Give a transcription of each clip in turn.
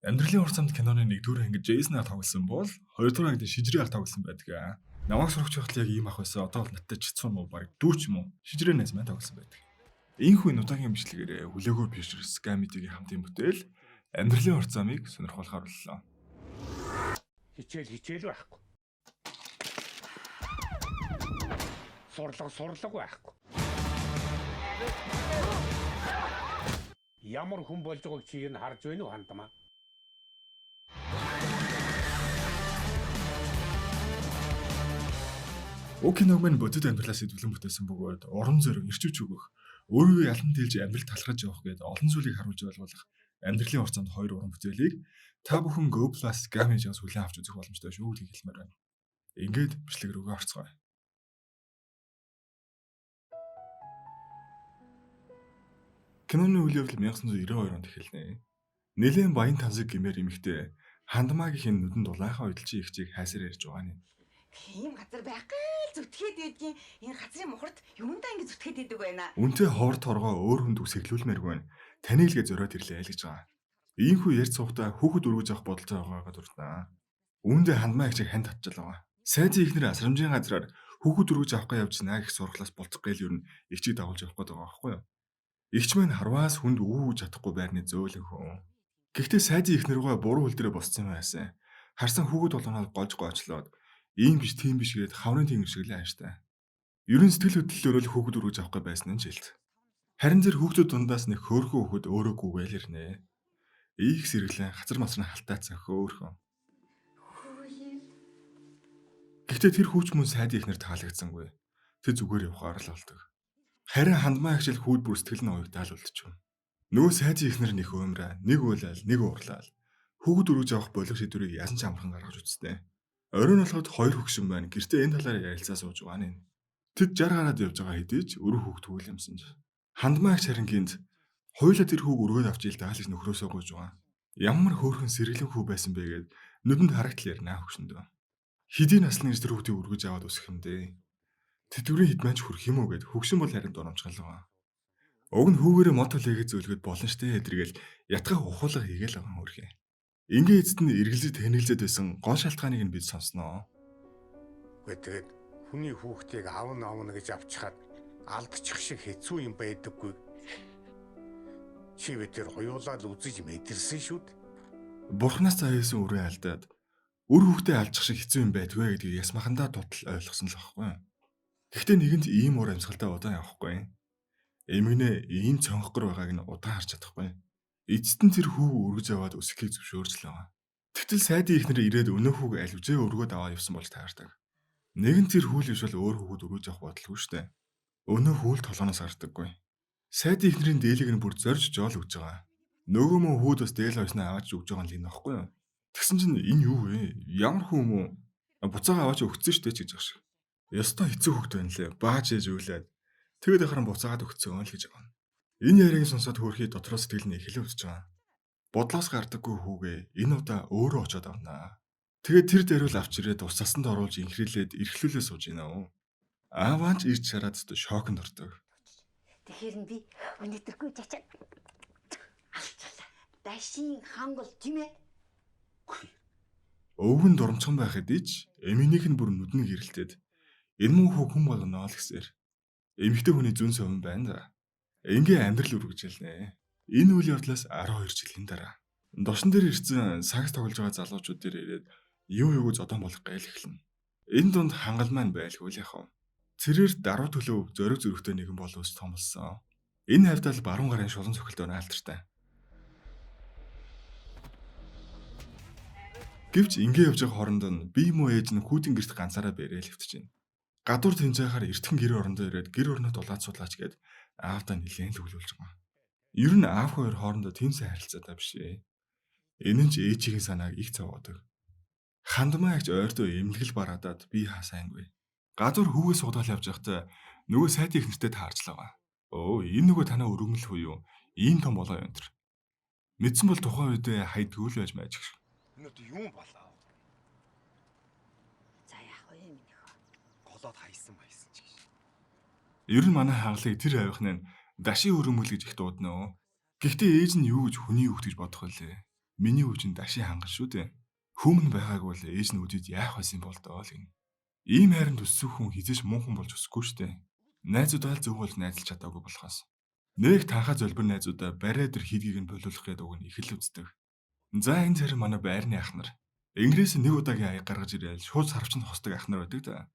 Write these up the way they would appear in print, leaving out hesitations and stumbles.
Амьдралын урт замд киноны нэгдүгээр ангид Джейсон тоглосон бол хоёрдугаар ангид Шижирээ тоглосон байдаг. Намайг сурагч байхад яг ийм ах байсан. Одоо бол надтай чицсэн мó баг дүүч юм уу? Шижирээ найз маань тоглосон байдаг. Ийхүү нутагийн бичлэгээрээ хүлээгөө Pictures Gamity-гийн хамтын бүтээл амьдралын урт замыг сонирхолтой боллоо. Хичээл байхгүй. Сурлаг байхгүй. Ямар хүн болж байгааг чи энэ харж байна уу хандмаа? Уг киног маань бодит амьдралаас сэдвлэн бүтээсэн бөгөөд уран зориг ирчвч өгөх, өөрийгөө ялан дийлж амьдрал талхаж явах гээд олон зүйлийг харуулж ойлгуулах амьдралын урт замд хоёр уран бүтээлийг та бүхэн Go+ Gamage-аас хүлээн авч үзэх боломжтой шүү гэдгийг хэлмээр байна. Ингээд бичлэг рүүгээ орцгоё. Киноны үйл явдал 1992 онд эхэлнэ. Нэлээд баян тансаг гэмээр эмэгтэй хандмаагийн нүдэн дулаахан удалжин ихчийг хайсаар ярьж байгаа нь. Ийм газар байхгүй л зүтгээд байдгийн энэ газрын мухарт юундаа ингэ зүтгээд идэг байна. Үнтэй ховор торгоо өөр хүнд үсэглүүлмээргүй байна. Таныг л зөрөөд ирлээ л гэж байгаа. Ийхүү ярьж суухдаа хүүхэд өргөж авах бодолтой байгаагаа дуртаа. Үүндээ хандмаа их чиг ханд татчил байгаа. Сайдын ихнэр асрамжийн газраар хүүхэд өргөж авах явж наа гэх сурхлаас болцох гээл юу н ихчийг дагуулж явах гээд байгаа байхгүй юу? Игч маань харваас хүнд өгөөж чадахгүй байрны зөөлөн хүн. Гэхдээ сайдын ихнэргөө буруу хөл дээрээ босцсон байсан. Харсан хүүхэд болгоноо гож гоочлоод ийм биш тийм биш гээд хаврын тэнгэр шиг л ааштай. Ерөн сэтгэл хөдлөлөөр л хүүхэд өргөж авахгүй байсан нь жилт. Харин тэр хүүхдүүд дундаас нэг хөөрхөн хүүхэд өөрөө гүгээл ирнэ. Ийх сэргэлэн хацар масрын халтаацсан хөөрхөн. Гэхдээ тэр хүүч мөн сайдын ихнэр таалагдсангүй. Тэг зүгээр явахаар л болдог. Харин хандмаа их жил хүүд бүр сэтгэл нь уягдаал үлдчихв. Нөгөө сайдын ихнэр нэг өмрөө, нэг уйлал, нэг уурлал. Хүүхэд өргөж авах болох шийдвэрийг ясан ч амархан гаргаж үзтээ. Оройн болоход хоёр хөгшин байна. Гэртээ энэ талаар ярилцаа сууж байгаа нь. Тэд 60 гараад явж байгаа хэдий ч өрөө хүүхд түүл юмсан ч. Хандмаа их шарингинд хоёулаа тэр хүүг өргөөд авч ил даалж нөхрөөсөө гуйж байгаа. Ямар хөөрхөн сэргэлэн хүү байсан бэ гэд нүдэнд харагтал ярина хөгшөндөө. Хэдий наслын гэж тэр хүүхдийг өргөж аваад өсөх юм дээ. Тэтгэврийн хідмаач хүрх юм уу гэд хөгшин бол харин доромжгалгаа. Уг нь хүүгээрээ мод төлөөгөө зөөлгөд болно штэ эдэргээл ятгах ухуулга хийгээл байгаа хөрхий. Ингээ эцэд нь эргэлзэж тэнэглээд байсан гол шалтгааныг нь бид сонсноо. Гэхдээ тэгээд хүний хүүхдийг аавна гэж авчихад алдчих шиг хэцүү юм байдаггүй. Чи тэр хоёулаа л үзэж мэдэрсэн шүү дээ. Бурхнаас заяасан үрээ алдаад үр хүүхдээ алчих шиг хэцүү юм байдгүй гэдгийг ясмахандаа тотал ойлгосон л байхгүй. Гэхдээ нэгэнд ийм уур амьсгалтай удаан явахгүй. Эмгэнэ ийм цонхгор байгааг нь удаан харж чадахгүй. Эцэст нь тэр хүүг өргөж аваад өсөхийг зөвшөөрчлөө. Тэгтэл сайдын ихнэр ирээд өнөө хүүг аливжээ өргөөд аваа явсан болж таардаг. Нэгэн тэр хүүл биш бол өөр хүүгүүд өргөж авах бодлого шүү дээ. Өнөө хүүл толгоноос гардаггүй. Сайдын ихнэрийн дээлийг нь бүр зорж жоол өгж байгаа. Нөгөө мөн хүүд бас дээл хойсноо аваач өгж байгаа юм аахгүй юу? Тэгсэн чинь энэ юу вэ? Ямар хүн юм уу? Буцаага аваач өгцөн штэ ч гэж байгаа шиг. Ёстой хэцүү хөвгт байна лээ. Бааж ээж үлээд тэгэд ахаран буцаагаад өгцөн л гэж байгаа. Энэ яриаг сонсоод хөрхий дотроо сэтгэл нь эхлээ үтж байгаа. Бодлоос гардаггүй хүүгээ энэ удаа өөрөө очоод авнаа. Тэгээд тэр дээрүүл авч ирээд ус цасанд оруулж инхрийлээд эрхлүүлээ сууж гинэ үү. Ааваач ирж шараад шоконд ортог. Тэгэхээр би өнөөдөргүй чачаад алцлаа. Дашин хангал тийм ээ. Өвгөн дурамчхан байх хэдий ч эмийнх нь бүр нүдэн гэрэлтээд энэ мөн хүн болгоно л гэсээр. Эмэгтэй хүний зүн совин байна да. Ингээ амьдрал үргэлжлэнэ. Энэ үйл явдлаас 12 жилийн дараа дошн дээр ирсэн сакс тоглож байгаа залуучууд дээр ирээд юу зодон болох гайл эхэлнэ. Энэ дунд хангал маань байлгүй л яхав. Цэрээр даруй төлөв зориг зөрөгтэй нэгэн бол ус томлсон. Энэ хавьтал баруун гарын шулан цохилтоор айлтартай. Гэвч ингээ явж байгаа хооронд нь би муу ээж нь хүүтэн гэрт ганцаараа бэрэл хөвтөж байна. Гадуур тэнцээхаар эртхэн гэр орондоо ирээд гэр орноо дулаад судлаач гээд аавдаа нилээн л өглүүлж байгаа. Ер нь аав хоёр хоорондоо тэнцээ харилцаатай биш ээ. Энэ нь ч ээжийн санааг их цаваадаг. Хандмаа ихч ойртоо эмнэлгэл бараадаад би хасаангүй. Газар хүүгээ суудаал явж байхдаа нөгөө сайдын ихнэртэй таарчлаа. Өө энэ нөгөө танаа өргөмөл хүү юу? Ийм том болоо юм тэр. Мэдсэн бол тухайн үед хайдгүй л байж байж гэх. Өнөөдөр юм болоо. За яах вэ минийхөө. Голоод хайсан ч гэж. Ер нь манай хаалыг тэр авихны дашийн өрөмөл гэж их дууднаа. Гэхдээ ээж нь юу гэж хүний хүүхд гэж бодох вүлээ. Миний үжин дашийн хангал шүү дээ. Хүмүн байгааг бол ээж нь үдэд яах байсан бол доо л гин. Ийм хайранд өссөн хүн хизээш мунхан болж өсөхгүй шүү дээ. Найзуудаа зөв бол найзалж чадаагүй болохоос. Нэг танхаа зөлбөр найзуудаа бариа дээр хийдгийг нь болиулах гэдэг үг нь их л үздэг. За энэ зэрэг манай байрны ах нар. Ингээс нэг удаагийн аяг гаргаж ирээл шууд сарвчанд хосдог ах нар байдаг да.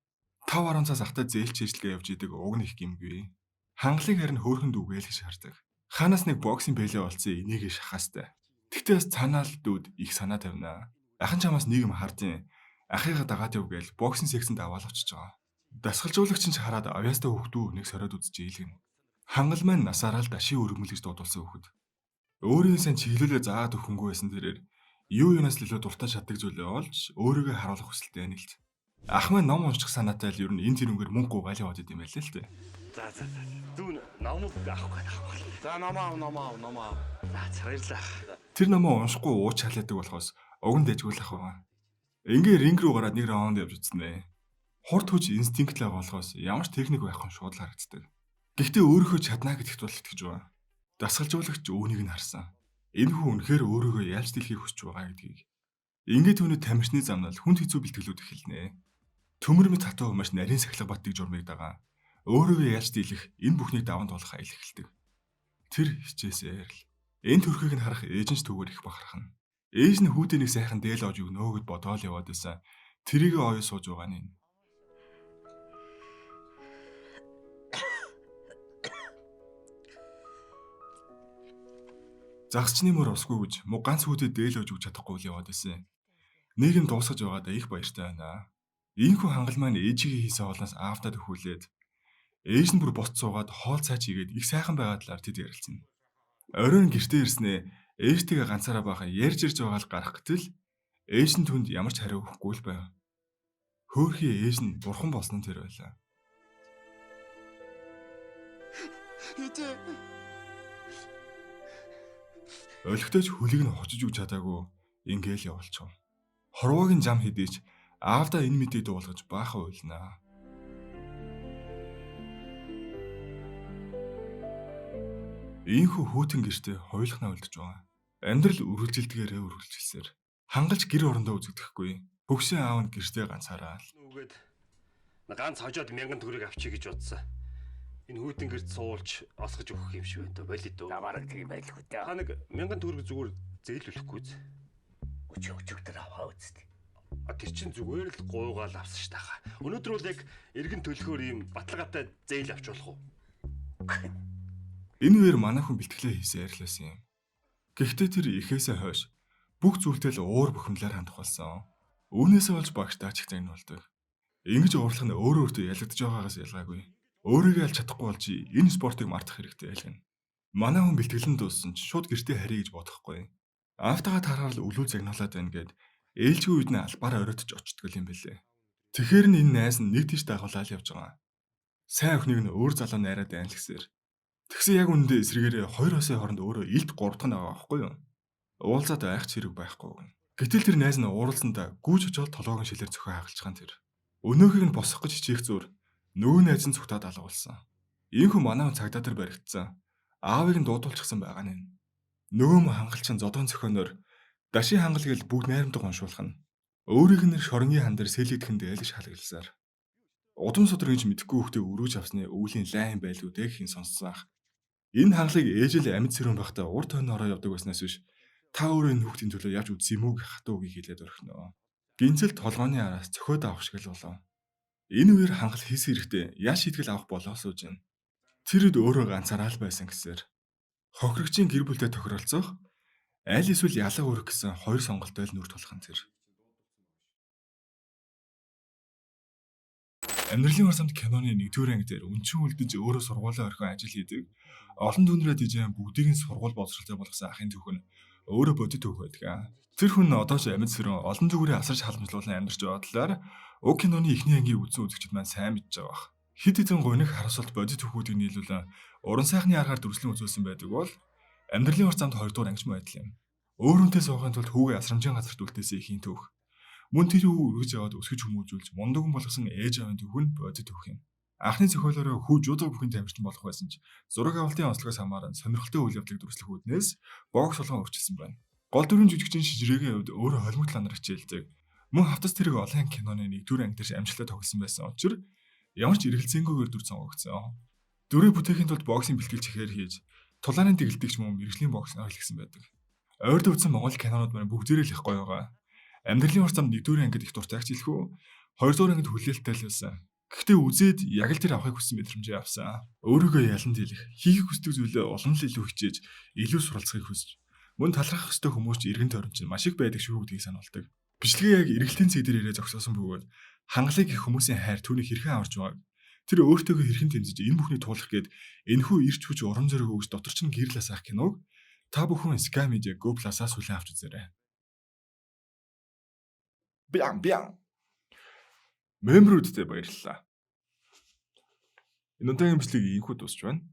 5-10 цаас ахтай зээлч ажиллагаа явж идэг уг нь их гимгүй. Хангалыг харин хөөхөнд үгээл гэж хардаг. Ханаас нэг боксинг бэлээ олцсон энийг шахаастай. Тэгтээ бас цаанаал дүүд их санаа тавина. Ахын чамаас нэг юм хардیں۔ Ахыгаа дагаад яв гээл боксинг сексэнд аваад очиж байгаа. Дасгалжуулагч нь ч хараад авьяастай хүүхдүү нэг сориод үзэж ийлгэн. Хангал маань насаараа л дашийн өргөмөл гэж дуудулсан хүүхэд. Өөрийн сан чиглүүлээ заагаад өгөхөнгөө байсан тэрээр юу юунаас л илүү дуртай чаддаг зүйлээ олж өөрийгөө харуулах хүсэлтэй байна л д. Ах маань ном унших санаатай л ер нь энэ тэрнгээр мөнгө гугаал яваад идэм байлээ л дээ. За. Дүүн номог авах гээд. За номоо. За баярлаа. Тэр номоо уншихгүй ууч халаадаг болохоос уг нь дэжгүүлэх байгаа. Ингээ ринг рүү гараад нэг раунд явж үтснэ. Хурд хүч инстинктлээ болохоос ямар ч техник байхгүй шууд л харагддаг. Гэхдээ өөрийнхөө чаднаа гэдэгт бол итгэж байгаа. Дасгалжуулагч үүнийг нь харсан. Энэ хүн үнэхээр өөрийгөө ялж дэлхийг хүсэж байгаа гэдгийг. Ингээ түүний тамирчны замнал хүнд хэцүү бэлтгэлүүд эхэлнэ. Төмөр мэт хатуу маш нарийн сахилга батдаг журмыг дагаа. Өөрийгөө ялж дийлэх энэ бүхнийг даван туулах айл эхэлдэг. Тэр хичээсээр л энэ төрхийг нь харах ээж нь ч түүгээр их бахархна. Ээж нь хүүтэй нэг сайхан дээл оож өгнө гэд бодоол яваад байсан. Тэрийг оёо сууж байгаа нь. Загсчны мөр усгүй гэж муу ганц хүүтэй дээл оож өгч чадахгүй л яваад байсан. Нэг юм дуусгаж байгаадаа их баяртай байна. Ийхүү хангал маань ээжигээ хийсэн хоолноос аавтаа төхүүлээд ээж нь бүр бот суугаад хоол цаач игээд их сайхан байгаа талаар тэд ярилцсан. Оройн гэртээ ирснээ ээжтэйгээ ганцаараа бахан ярьж ирж байгаа л гарах гэтэл ээж нь түнд ямар ч хариу өгөхгүй л байв. Хөөхий ээж нь бурхан болсон нь тэр байлаа. Олигтойч хөлийг нь хочиж өгч чадаагүй ингээл явуулчихв. Хорвоогийн зам хэдийч аавдаа энэ мэдээ дуулгаж баахан уйлнаа. Ийхүү хүүтэн гэртээ хойлохнаа үлдэж байгаа. Амьдрал үргэлжилдгээрээ үргэлжилсээр хангалж гэр орондоо үзэгдэхгүй. Хөгшин аав нь гэртээ ганцаараа л. Нүгээд ганц хожоод 1000 төгрөг авчиг гэж бодсон. Энэ хүүтэн гэрт суулж осгож өгөх юм шиг байна. Болид үү. Намараг тийм байлгүй дээ. Та нэг 1000 төгрөг зүгээр зээлүүлэхгүй зү. Өчигдөр аваа үстэ. Тэр чинь зүгээр л гуйгаал авсан ш таха. Өнөөдөр бол яг эргэн төлөхөөр ийм баталгаатай зээл авч болох уу? Энэ үеэр манай хүн бэлтгэлээ хийсэн ярьлаасан юм. Гэхдээ тэр ихээсээ хойш бүх зүйлтэй л уур бухимлаар хандах болсон. Үүнээсээ болж багштай ч их загнуулдаг. Ингэж уурлах нь өөртөө ялагдж байгаагаас ялгаагүй. Өөрийгөө аль чадахгүй болж энэ спортыг мартах хэрэгтэй айлгана. Манай хүн бэлтгэлэн дууссан ч шууд гэртээ харъя гэж бодохгүй. Автагаа таараар л өлүүл загнуулаад байна гэд ээлжгүй үед нь албаараа оройтож очтгол юм бэлээ. Тэгэхээр энэ найз нь нэг тийш дагуулаад явж байгаа. Сайн охиныг нь өөр залуу найраад байна л гэсээр. Тэгсэн яг үүндээ эсрэгээрээ хоёр хосын хооронд өөрөө илт гуравдах нь байгаа байхгүй юу? Уулзаад байх ч хэрэг байхгүй. Гэтэл тэр найз нь ууралсандаа гүйж очоод толгойн шилээр зөхөө хагалцхан тэр. Өнөөхийг нь босгох гэж хичээх зур нөгөө найз нь цухтаад алгуулсан. Ийхүү манай хүн цагдаа дээр баригдсан. Аавыг нь дуудуулчихсан байгаа нь. Нөгөө мө хангалчин зодон зөхөнөөр дашийн хангал гэл бүгд найрамдаг уншуулах нь. Өөрийнх нь шоронгийн хан дээр сэлгэдэхэндээ л шалгалсаар. Удам судрагч мэдэхгүй хүүхдээ өрөөж авсны өвлийн лайн байлгүй дээ хин сонссон ах. Энэ хангалыг ээжэл амьд сэрүүн байхдаа урд тойрны ороо явдаг байснаас биш та өөрөө энэ хүүхдийн төлөө яаж үзсэн юм уу гэх хатуу үгийг хэлээд орхиноо. Гинцэл толгойн араас цохиод авах шиг л болов. Энэ үеэр хангал хийсэн хэрэгтэй яа шийтгэл авах болоо сууж байна. Тэр үед өөрөө ганцаараа л байсан гэсээр хохирогчийн гэр бүлтэй тохиролцох аль эсвэл ялга өрөх гэсэн хоёр сонголттой л нүр тулхан тэр. Амьдралын урсамд киноны 1-р анги дээр өнчин үлдэж өөрөө сургуулийн орхин ажил хийдэг. Олон түнрээ дижэн бүгдийг нь сургууль боловсролтой болгосон ахын түүхэн өөрөө бодит түүх байдаг. Тэр хүн одоо ч амьд сэрэн олон зүгээрээ асарч халамжлуулан амьдарч байгаа талаар уг киноны эхний ангийн үзэн үзэгчид маань сайн мэдж байгаа бах. Хит хитэн гониг харамсалт бодит түүхүүдийг нийлүүлэн уран сайхны аргаар дүрслэн үзүүлсэн байдаг бол амьдралын урсамд 2-р ангич байдал юм. Өөрөнтэй суугын тулд хүүгээ асрамжийн газарт үлдээсэн ихийн түүх. Мөн тэр хүү үргэж яваад өсгөж хүмүүжүүлж мундаган болгосон ээж аавын түүх нь бодит түүх юм. Анхны зохиолоороо хүү жуудаг бүхэн тамирчин болох байсан ч зураг авалтын онцлогоос хамааран сонирхолтой үйл явдлыг дүрслэх үүднээс богс болгон өрчилсөн байна. Гол дүрийн жүжигчин шижрээгийн хувьд өөрөө холимог талаар хичээлдэг. Мөн хавтас тэрэг олон киноны 1-р анги дээр амжилттай тоглосон байсан учраас ямар ч эргэлзээнгүйгээр дүр сонгогдсон. Дүрийг бүтээхийн тулд боксing бэлтгэл чихээр хийж, тулааны дэгэлдэгч мөн мэрэгжлийн боксыг хэлсэн байдаг. Ойрд үзсэн Монгол кинонууд маань бүгдээрээ л их гоё байгаа. Амьдралын хур замд 1-р ангид их дуртайч хэлэх үү? 2-р ангид хүлээлттэй л байсан. Гэхдээ үзээд яг л тэр авахыг хүссэн мэдрэмжээ авсан. Өөрийгөө ялан дийлэх, хийх хүсдэг зүйлээ улам л илүү хичээж, илүү суралцахыг хүсэж, мөн талархах ёстой хүмүүс ч эргэн тойрон чинь маш их байдаг шүү гэдгийг сануулдаг. Бичлэгээ яг эргэлтийн цэг дээр ирээ зогсоосон бөгөөд хангалыг их хүмүүсийн хайр түүнийг хэрхэн аварж байгааг тэр өөртөөгөө хэрхэн тэмцэж энэ бүхний туулах гээд энэхүү ирч хүч урам зориг өгж дотор чинь гэрлээс ах киног та бүхэн Sky Media Go Plus-аас хүлээн авч үзээрэй. Бям. Мембрүүдтэй баярлалаа. Энэ удаагийн бичлэг ийхүү дуусч байна.